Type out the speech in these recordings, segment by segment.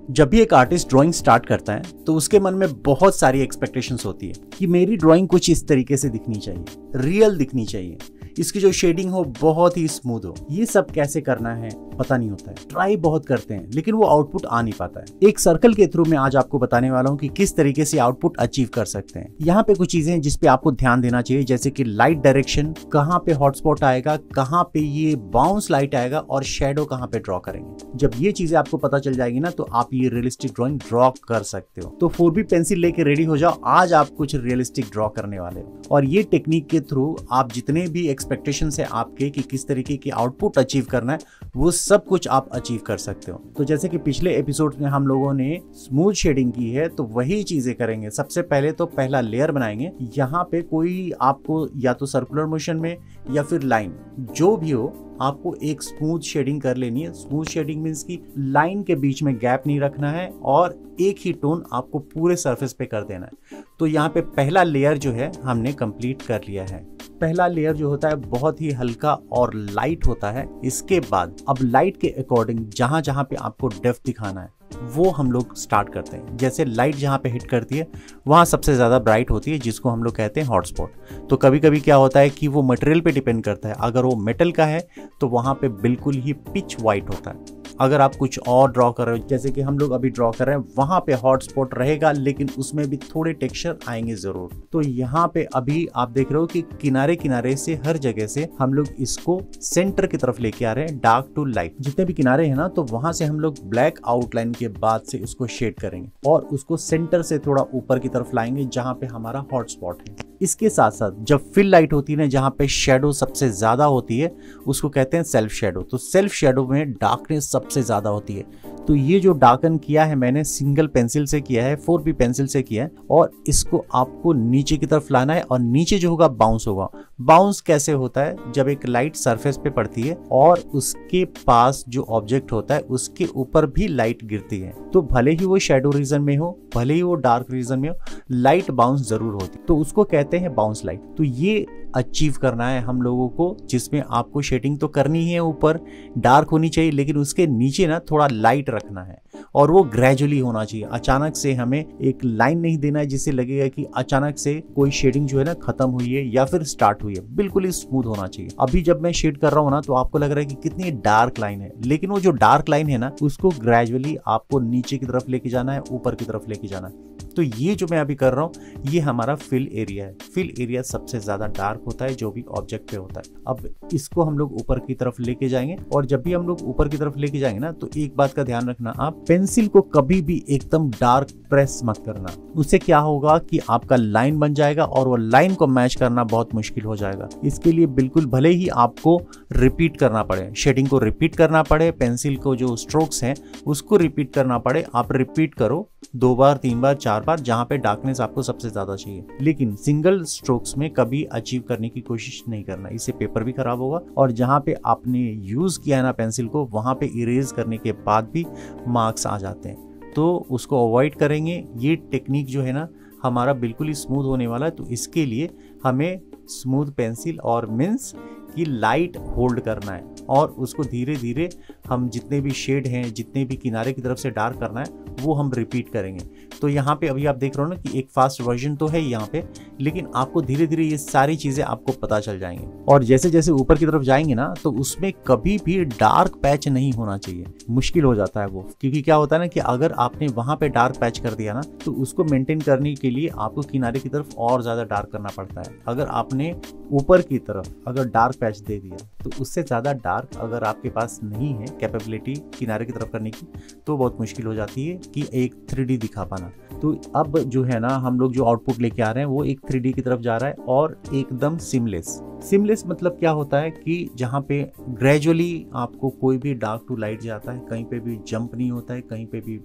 जब भी एक आर्टिस्ट ड्राइंग स्टार्ट करता है तो उसके मन में बहुत सारी एक्सपेक्टेशंस होती है कि मेरी ड्राइंग कुछ इस तरीके से दिखनी चाहिए, रियल दिखनी चाहिए, इसकी जो शेडिंग हो बहुत ही स्मूथ हो। ये सब कैसे करना है पता नहीं होता है, ट्राई बहुत करते हैं लेकिन वो आउटपुट आ नहीं पाता है। एक सर्कल के थ्रू मैं आज आपको बताने वाला हूँ कि किस तरीके से आउटपुट अचीव कर सकते हैं। यहाँ पे कुछ चीजें हैं जिस पे आपको ध्यान देना चाहिए, जैसे कि लाइट डायरेक्शन, कहाँ पे हॉटस्पॉट आएगा, कहाँ पे ये बाउंस लाइट आएगा और शेडो कहाँ पे ड्रॉ करेंगे। जब ये चीजें आपको पता चल जाएगी ना तो आप ये रियलिस्टिक ड्रॉइंग ड्रॉ कर सकते हो। तो 4B पेंसिल लेके रेडी हो जाओ, आज आप कुछ रियलिस्टिक ड्रॉ करने वाले हो और ये टेक्निक के थ्रू आप जितने भी एक्सपेक्टेशन है आपके कि किस तरीके की आउटपुट अचीव करना है वो सब कुछ आप अचीव कर सकते हो। तो जैसे कि पिछले एपिसोड में हम लोगों ने स्मूथ शेडिंग की है तो वही चीजें करेंगे। सबसे पहले तो पहला लेयर बनाएंगे। यहाँ पे कोई आपको या तो सर्कुलर मोशन में या फिर लाइन जो भी हो आपको एक स्मूथ शेडिंग कर लेनी है। स्मूथ शेडिंग मींस की लाइन के बीच में गैप नहीं रखना है और एक ही टोन आपको पूरे सरफेस पे कर देना है। तो यहाँ पे पहला लेयर जो है हमने कंप्लीट कर लिया है। पहला लेयर जो होता है बहुत ही हल्का और लाइट होता है। इसके बाद अब लाइट के अकॉर्डिंग जहां जहां पे आपको डेप्थ दिखाना है वो हम लोग स्टार्ट करते हैं। जैसे लाइट जहां पे हिट करती है वहां सबसे ज्यादा ब्राइट होती है, जिसको हम लोग कहते हैं हॉटस्पॉट। तो कभी कभी क्या होता है कि वो मटेरियल पे डिपेंड करता है। अगर वो मेटल का है तो वहां पे बिल्कुल ही पिच वाइट होता है। अगर आप कुछ और ड्रॉ कर रहे हो जैसे कि हम लोग अभी ड्रॉ कर रहे हैं वहां पे हॉटस्पॉट रहेगा लेकिन उसमें भी थोड़े टेक्सचर आएंगे जरूर। तो यहाँ पे अभी आप देख रहे हो कि किनारे किनारे से हर जगह से हम लोग इसको सेंटर की तरफ लेके आ रहे हैं, डार्क टू लाइट। जितने भी किनारे हैं ना तो वहां से हम लोग ब्लैक आउटलाइन के बाद से उसको शेड करेंगे और उसको सेंटर से थोड़ा ऊपर की तरफ लाएंगे जहां पे हमारा हॉटस्पॉट है। इसके साथ साथ जब फिल लाइट होती है ना, जहां पे शेडो सबसे ज्यादा होती है उसको कहते हैं सेल्फ शेडो। तो सेल्फ शेडो में डार्कनेस सबसे ज्यादा होती है। तो ये जो डार्कन किया है मैंने सिंगल पेंसिल से किया है, 4B पेंसिल से किया है और इसको आपको नीचे की तरफ लाना है और नीचे जो होगा बाउंस होगा। बाउंस कैसे होता है? जब एक लाइट सरफेस पे पड़ती है और उसके पास जो ऑब्जेक्ट होता है उसके ऊपर भी लाइट गिरती है तो भले ही वो शेडो रीजन में हो, भले ही वो डार्क रीजन में हो, लाइट बाउंस जरूर होती है। तो उसको कहते हैं बाउंस लाइट। तो ये अचीव करना है हम लोगों को, जिसमें आपको शेडिंग तो करनी है, ऊपर डार्क होनी चाहिए लेकिन उसके नीचे ना थोड़ा लाइट रखना है और वो ग्रेजुअली होना चाहिए। अचानक से हमें एक लाइन नहीं देना है जिससे लगेगा कि अचानक से कोई शेडिंग जो है ना खत्म हुई है या फिर स्टार्ट हुई है। बिल्कुल ही स्मूथ होना चाहिए। अभी जब मैं शेड कर रहा हूँ ना तो आपको लग रहा है कि कितनी डार्क लाइन है, लेकिन वो जो डार्क लाइन है ना उसको ग्रेजुअली आपको नीचे की तरफ लेके जाना है, ऊपर की तरफ लेके जाना है। तो ये जो मैं अभी कर रहा हूँ ये हमारा फिल एरिया है। फिल एरिया सबसे ज्यादा डार्क होता है जो भी ऑब्जेक्ट पे होता है। अब इसको हम लोग ऊपर की तरफ लेके जाएंगे और जब भी हम लोग ऊपर की तरफ लेके जाएंगे ना तो एक बात का ध्यान रखना, आप पेंसिल को कभी भी एकदम डार्क प्रेस मत करना। उससे क्या होगा कि आपका लाइन बन जाएगा और वो लाइन को मैच करना बहुत मुश्किल हो जाएगा। इसके लिए बिल्कुल भले ही आपको रिपीट करना पड़े, शेडिंग को रिपीट करना पड़े, पेंसिल को जो स्ट्रोक्स हैं उसको रिपीट करना पड़े, आप रिपीट करो 2 बार 3 बार 4 बार जहां पे डार्कनेस आपको सबसे ज्यादा चाहिए। लेकिन सिंगल स्ट्रोक्स में कभी अचीव करने की कोशिश नहीं करना, इससे पेपर भी खराब होगा और जहां पे आपने यूज किया ना पेंसिल को वहां पे इरेज करने के बाद भी मार्क्स आ जाते हैं। तो उसको अवॉइड करेंगे। ये टेक्निक जो है ना हमारा बिल्कुल ही स्मूथ होने वाला है। तो इसके लिए हमें स्मूथ पेंसिल और मीन्स की लाइट होल्ड करना है और उसको धीरे धीरे हम जितने भी शेड हैं, जितने भी किनारे की तरफ से डार्क करना है वो हम रिपीट करेंगे। तो यहाँ पे अभी आप देख रहे हो ना कि एक फास्ट वर्जन तो है यहाँ पे, लेकिन आपको धीरे धीरे ये सारी चीजें आपको पता चल जाएंगे और जैसे जैसे ऊपर की तरफ जाएंगे ना तो उसमें कभी भी डार्क पैच नहीं होना चाहिए। मुश्किल हो जाता है वो, क्योंकि क्या होता है ना कि अगर आपने वहां पे डार्क पैच कर दिया ना तो उसको मेंटेन करने के लिए आपको किनारे की तरफ और ज्यादा डार्क करना पड़ता है। अगर आपने ऊपर की तरफ अगर डार्क पैच दे दिया तो उससे ज्यादा डार्क अगर आपके पास नहीं है कैपेबिलिटी किनारे की तरफ करने की तो बहुत मुश्किल हो जाती है कि एक 3D दिखा पाना। तो अब जो है ना हम लोग जो आउटपुट लेके आ रहे हैं वो एक 3D की तरफ जा रहा है और एकदम सिमलेस मतलब क्या होता है कि जहाँ पे ग्रेजुअली आपको कोई भी डार्क टू लाइट जाता है, कहीं पे भी जंप नहीं होता है, कहीं पे भी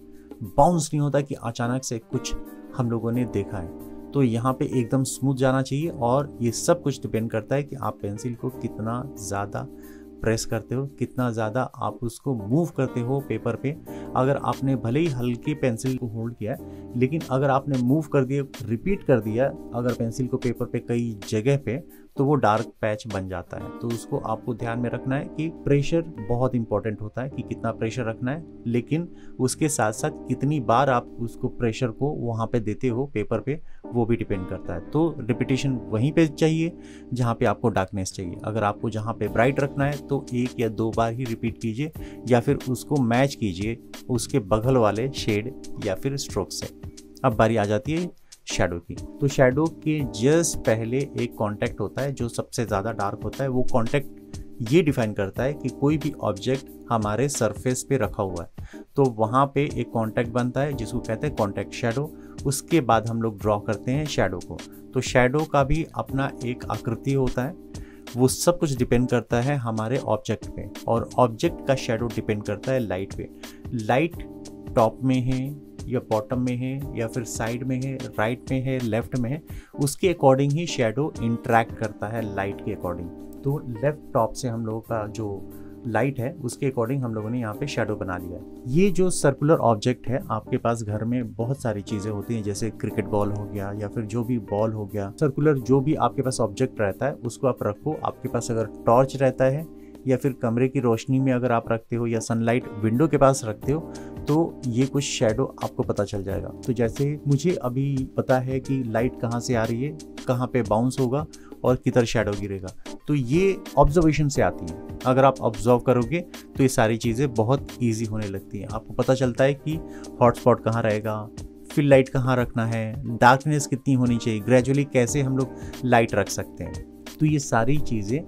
बाउंस नहीं होता है कि अचानक से कुछ हम लोगों ने देखा है। तो यहाँ पे एकदम स्मूथ जाना चाहिए और ये सब कुछ डिपेंड करता है कि आप पेंसिल को कितना ज़्यादा प्रेस करते हो, कितना ज़्यादा आप उसको मूव करते हो पेपर पे। अगर आपने भले ही हल्के पेंसिल को होल्ड किया लेकिन अगर आपने मूव कर दिया, रिपीट कर दिया अगर पेंसिल को पेपर पे कई जगह पे, तो वो डार्क पैच बन जाता है। तो उसको आपको ध्यान में रखना है कि प्रेशर बहुत इंपॉर्टेंट होता है कि कितना प्रेशर रखना है, लेकिन उसके साथ साथ कितनी बार आप उसको प्रेशर को वहाँ पे देते हो पेपर पे, वो भी डिपेंड करता है। तो रिपीटेशन वहीं पे चाहिए जहाँ पे आपको डार्कनेस चाहिए। अगर आपको जहाँ पे ब्राइट रखना है तो 1 या 2 बार ही रिपीट कीजिए, या फिर उसको मैच कीजिए उसके बगल वाले शेड या फिर स्ट्रोक से। अब बारी आ जाती है शैडो की। तो शैडो के जस्ट पहले एक कॉन्टेक्ट होता है जो सबसे ज़्यादा डार्क होता है। वो कॉन्टेक्ट ये डिफाइन करता है कि कोई भी ऑब्जेक्ट हमारे सरफेस पे रखा हुआ है तो वहाँ पे एक कॉन्टेक्ट बनता है जिसको कहते हैं कॉन्टेक्ट शैडो। उसके बाद हम लोग ड्रॉ करते हैं शैडो को। तो शैडो का भी अपना एक आकृति होता है, वो सब कुछ डिपेंड करता है हमारे ऑब्जेक्ट पे, और ऑब्जेक्ट का शैडो डिपेंड करता है लाइट पे। लाइट टॉप में है या बॉटम में है या फिर साइड में है, राइट में है, लेफ्ट में है, उसके अकॉर्डिंग ही शैडो इंटरेक्ट करता है लाइट के अकॉर्डिंग। तो लेफ्ट टॉप से हम लोगों का जो लाइट है उसके अकॉर्डिंग हम लोगों ने यहाँ पे शैडो बना लिया है। ये जो सर्कुलर ऑब्जेक्ट है, आपके पास घर में बहुत सारी चीज़ें होती हैं, जैसे क्रिकेट बॉल हो गया या फिर जो भी बॉल हो गया, सर्कुलर जो भी आपके पास ऑब्जेक्ट रहता है उसको आप रखो। आपके पास अगर टॉर्च रहता है या फिर कमरे की रोशनी में अगर आप रखते हो या सनलाइट विंडो के पास रखते हो तो ये कुछ शैडो आपको पता चल जाएगा। तो जैसे मुझे अभी पता है कि लाइट कहाँ से आ रही है, कहाँ पे बाउंस होगा और किधर शैडो गिरेगा, तो ये ऑब्जर्वेशन से आती है। अगर आप ऑब्जर्व करोगे तो ये सारी चीज़ें बहुत ईजी होने लगती हैं। आपको पता चलता है कि हॉटस्पॉट कहाँ रहेगा, फिल लाइट कहाँ रखना है, डार्कनेस कितनी होनी चाहिए, ग्रेजुअली कैसे हम लोग लाइट रख सकते हैं। तो ये सारी चीज़ें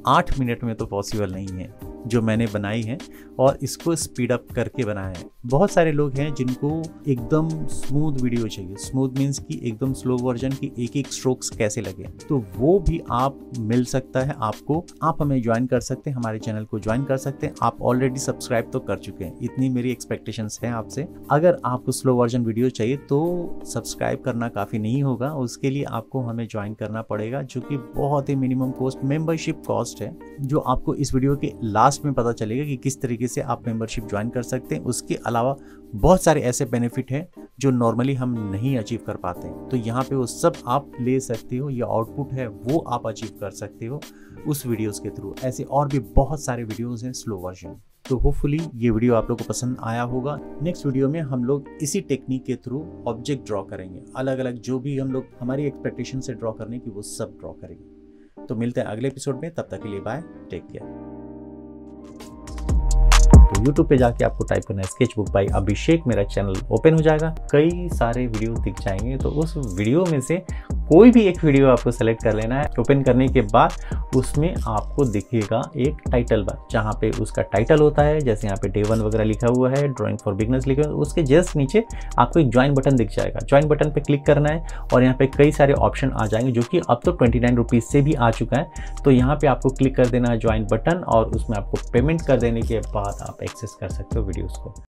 8 मिनट में तो पॉसिबल नहीं है जो मैंने बनाई है, और इसको स्पीड अप करके बनाया है। बहुत सारे लोग हैं जिनको एकदम स्मूथ वीडियो चाहिए। स्मूथ मीन्स कि एकदम स्लो वर्जन की एक एक स्ट्रोक्स कैसे लगे, तो वो भी आप मिल सकता है आपको। आप हमें ज्वाइन कर सकते हैं, हमारे चैनल को ज्वाइन कर सकते हैं। आप ऑलरेडी सब्सक्राइब तो कर चुके हैं, इतनी मेरी एक्सपेक्टेशंस हैं आपसे। अगर आपको स्लो वर्जन वीडियो चाहिए तो सब्सक्राइब करना काफ़ी नहीं होगा, उसके लिए आपको हमें ज्वाइन करना पड़ेगा, जो कि बहुत ही मिनिमम कॉस्ट मेंबरशिप कॉस्ट है, जो आपको इस वीडियो के लास्ट में पता चलेगा कि किस तरीके से आप मेंबरशिप ज्वाइन कर सकते हैं। उसके अलावा बहुत सारे ऐसे बेनिफिट हैं जो नॉर्मली हम नहीं अचीव कर पाते हैं, तो यहाँ पे वो सब आप ले सकते हो। ये आउटपुट है वो आप अचीव कर सकते हो उस वीडियोस के थ्रू। ऐसे और भी बहुत सारे वीडियोस हैं स्लो वर्जन। तो होपफुली ये वीडियो आप लोगों को पसंद आया होगा। नेक्स्ट वीडियो में हम लोग इसी टेक्निक के थ्रू ऑब्जेक्ट ड्रॉ करेंगे, अलग अलग जो भी हम लोग हमारी एक्सपेक्टेशन से ड्रॉ करने की वो सब ड्रॉ करेंगे। तो मिलते हैं अगले एपिसोड में, तब तक के लिए बाय, टेक केयर। तो YouTube पे जाके आपको टाइप करना है स्केचबुक बाय अभिषेक, मेरा चैनल ओपन हो जाएगा, कई सारे वीडियो दिख जाएंगे। तो उस वीडियो में से कोई भी एक वीडियो आपको सेलेक्ट कर लेना है। ओपन करने के बाद उसमें आपको दिखेगा एक टाइटल बार, जहाँ पे उसका टाइटल होता है, जैसे यहाँ पे डे 1 वगैरह लिखा हुआ है, ड्राइंग फॉर बिगनर्स लिखा हुआ है, उसके जस्ट नीचे आपको एक ज्वाइन बटन दिख जाएगा। ज्वाइन बटन पे क्लिक करना है और यहाँ पे कई सारे ऑप्शन आ जाएंगे, जो कि अब तो 29 रुपीज़ से भी आ चुका है। तो यहाँ पे आपको क्लिक कर देना है ज्वाइन बटन, और उसमें आपको पेमेंट कर देने के बाद आप एक्सेस कर सकते हो वीडियोज़ को।